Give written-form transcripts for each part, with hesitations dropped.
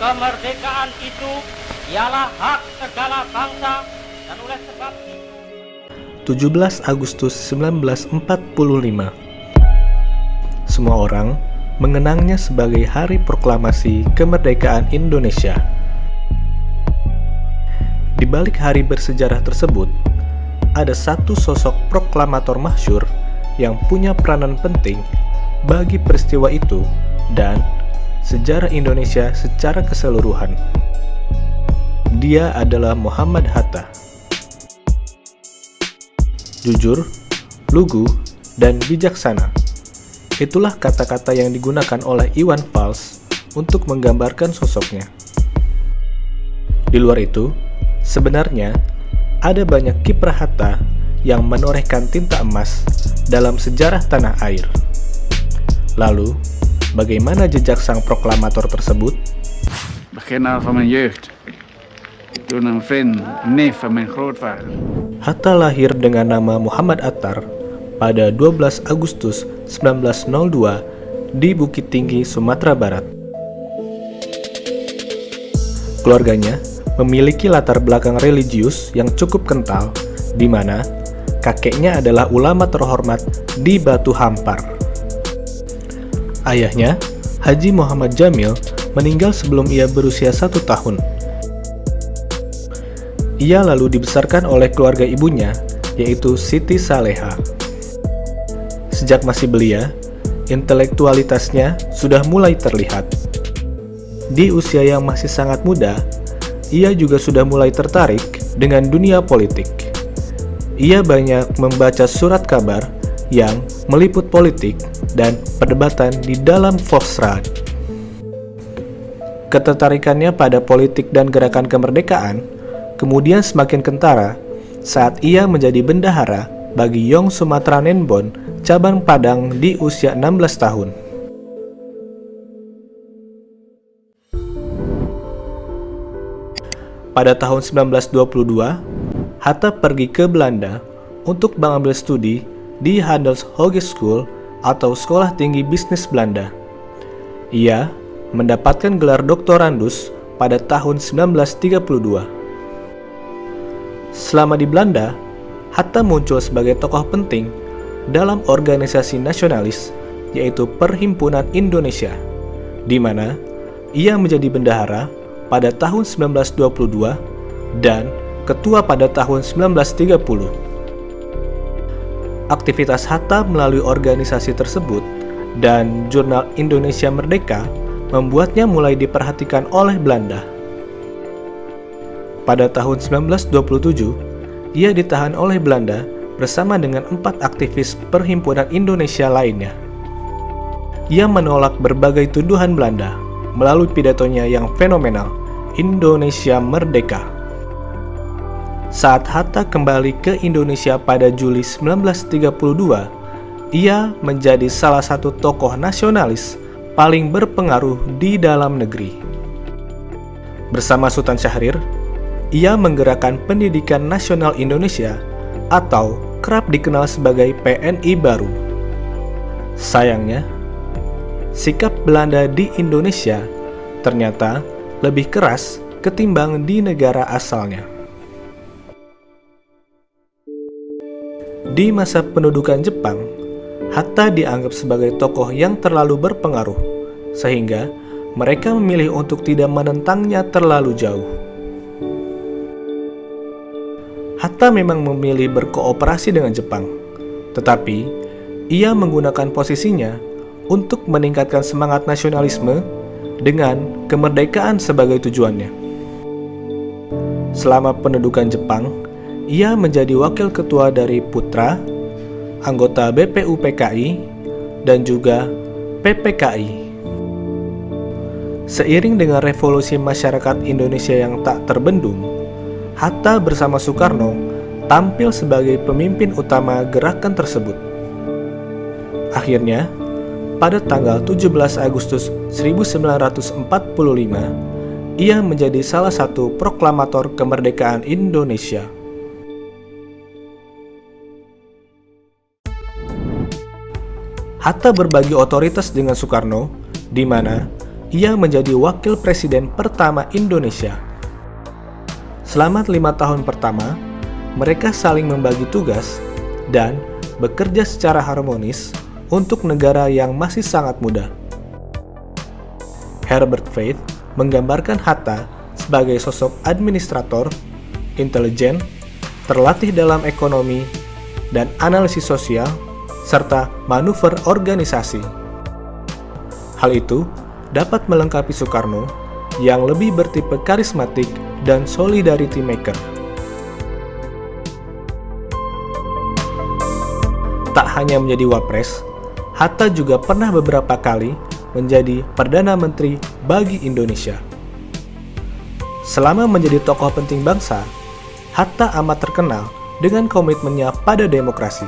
kemerdekaan itu ialah hak segala bangsa dan oleh sebab 17 Agustus 1945. Semua orang mengenangnya sebagai Hari Proklamasi Kemerdekaan Indonesia. Di balik hari bersejarah tersebut, ada satu sosok proklamator masyhur yang punya peranan penting bagi peristiwa itu dan sejarah Indonesia secara keseluruhan. Dia adalah Muhammad Hatta. Jujur, lugu, dan bijaksana. Itulah kata-kata yang digunakan oleh Iwan Fals untuk menggambarkan sosoknya. Di luar itu, sebenarnya ada banyak kiprah Hatta yang menorehkan tinta emas dalam sejarah tanah air. Lalu, bagaimana jejak sang proklamator tersebut? Beginnen van mijn jeugd. Toen een vriend, een neef van mijn grootvader. Hatta lahir dengan nama Muhammad Attar pada 12 Agustus 1902 di Bukit Tinggi, Sumatera Barat. Keluarganya memiliki latar belakang religius yang cukup kental, di mana kakeknya adalah ulama terhormat di Batu Hampar. Ayahnya, Haji Muhammad Jamil, meninggal sebelum ia berusia 1 tahun. Ia lalu dibesarkan oleh keluarga ibunya, yaitu Siti Saleha. Sejak masih belia, intelektualitasnya sudah mulai terlihat. Di usia yang masih sangat muda, ia juga sudah mulai tertarik dengan dunia politik. Ia banyak membaca surat kabar yang meliput politik dan perdebatan di dalam Volksraad. Ketertarikannya pada politik dan gerakan kemerdekaan kemudian semakin kentara saat ia menjadi bendahara bagi Yong Sumatera Nenbon cabang Padang di usia 16 tahun. Pada tahun 1922, Hatta pergi ke Belanda untuk mengambil studi di Handels Hogeschool atau Sekolah Tinggi Bisnis Belanda. Ia mendapatkan gelar doktorandus pada tahun 1932. Selama di Belanda, Hatta muncul sebagai tokoh penting dalam organisasi nasionalis, yaitu Perhimpunan Indonesia, di mana ia menjadi bendahara pada tahun 1922 dan ketua pada tahun 1930. Aktivitas Hatta melalui organisasi tersebut dan jurnal Indonesia Merdeka membuatnya mulai diperhatikan oleh Belanda. Pada tahun 1927, ia ditahan oleh Belanda bersama dengan 4 aktivis Perhimpunan Indonesia lainnya. Ia menolak berbagai tuduhan Belanda melalui pidatonya yang fenomenal, Indonesia Merdeka. Saat Hatta kembali ke Indonesia pada Juli 1932, ia menjadi salah satu tokoh nasionalis paling berpengaruh di dalam negeri. Bersama Sultan Syahrir, ia menggerakkan Pendidikan Nasional Indonesia atau kerap dikenal sebagai PNI baru. Sayangnya, sikap Belanda di Indonesia ternyata lebih keras ketimbang di negara asalnya. Di masa pendudukan Jepang, Hatta dianggap sebagai tokoh yang terlalu berpengaruh, sehingga mereka memilih untuk tidak menentangnya terlalu jauh. Hatta memang memilih berkooperasi dengan Jepang, tetapi ia menggunakan posisinya untuk meningkatkan semangat nasionalisme dengan kemerdekaan sebagai tujuannya. Selama pendudukan Jepang, ia menjadi wakil ketua dari Putra, anggota BPUPKI, dan juga PPKI. Seiring dengan revolusi masyarakat Indonesia yang tak terbendung, Hatta bersama Soekarno tampil sebagai pemimpin utama gerakan tersebut. Akhirnya, pada tanggal 17 Agustus 1945, ia menjadi salah satu proklamator kemerdekaan Indonesia. Hatta berbagi otoritas dengan Soekarno, di mana ia menjadi wakil presiden pertama Indonesia. Selama 5 tahun pertama, mereka saling membagi tugas dan bekerja secara harmonis untuk negara yang masih sangat muda. Herbert Faith menggambarkan Hatta sebagai sosok administrator, intelijen, terlatih dalam ekonomi dan analisis sosial, serta manuver organisasi. Hal itu dapat melengkapi Soekarno yang lebih bertipe karismatik dan solidarity maker. Tak hanya menjadi wapres, Hatta juga pernah beberapa kali menjadi Perdana Menteri bagi Indonesia. Selama menjadi tokoh penting bangsa, Hatta amat terkenal dengan komitmennya pada demokrasi.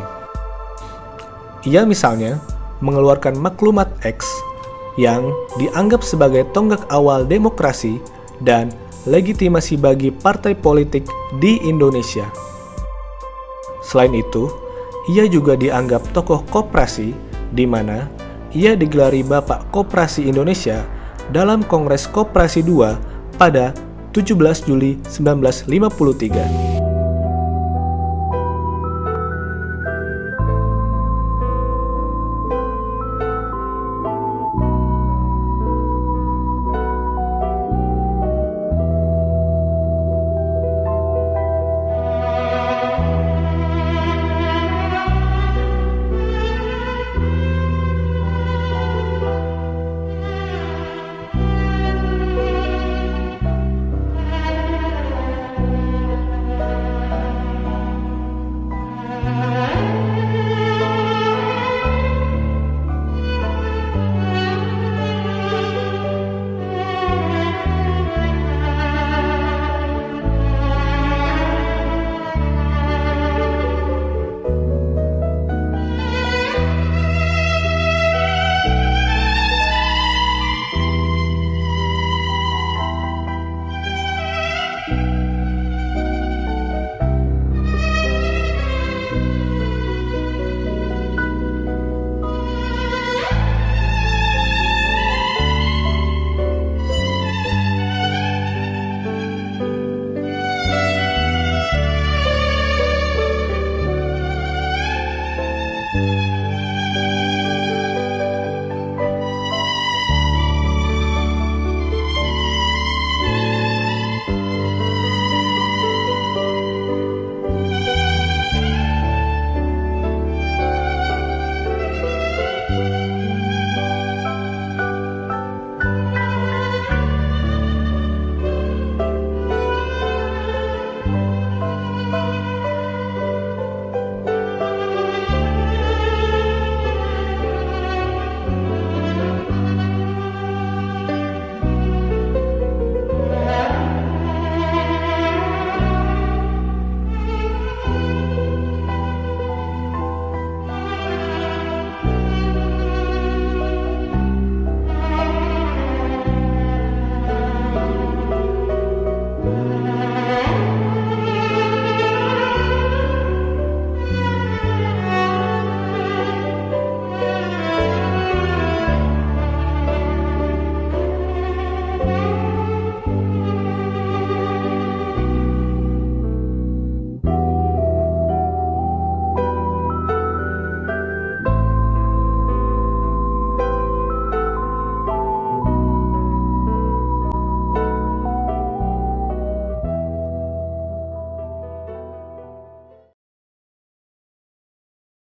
Ia misalnya mengeluarkan Maklumat X yang dianggap sebagai tonggak awal demokrasi dan legitimasi bagi partai politik di Indonesia. Selain itu, ia juga dianggap tokoh koperasi di mana ia digelari Bapak Koperasi Indonesia dalam Kongres Koperasi II pada 17 Juli 1953.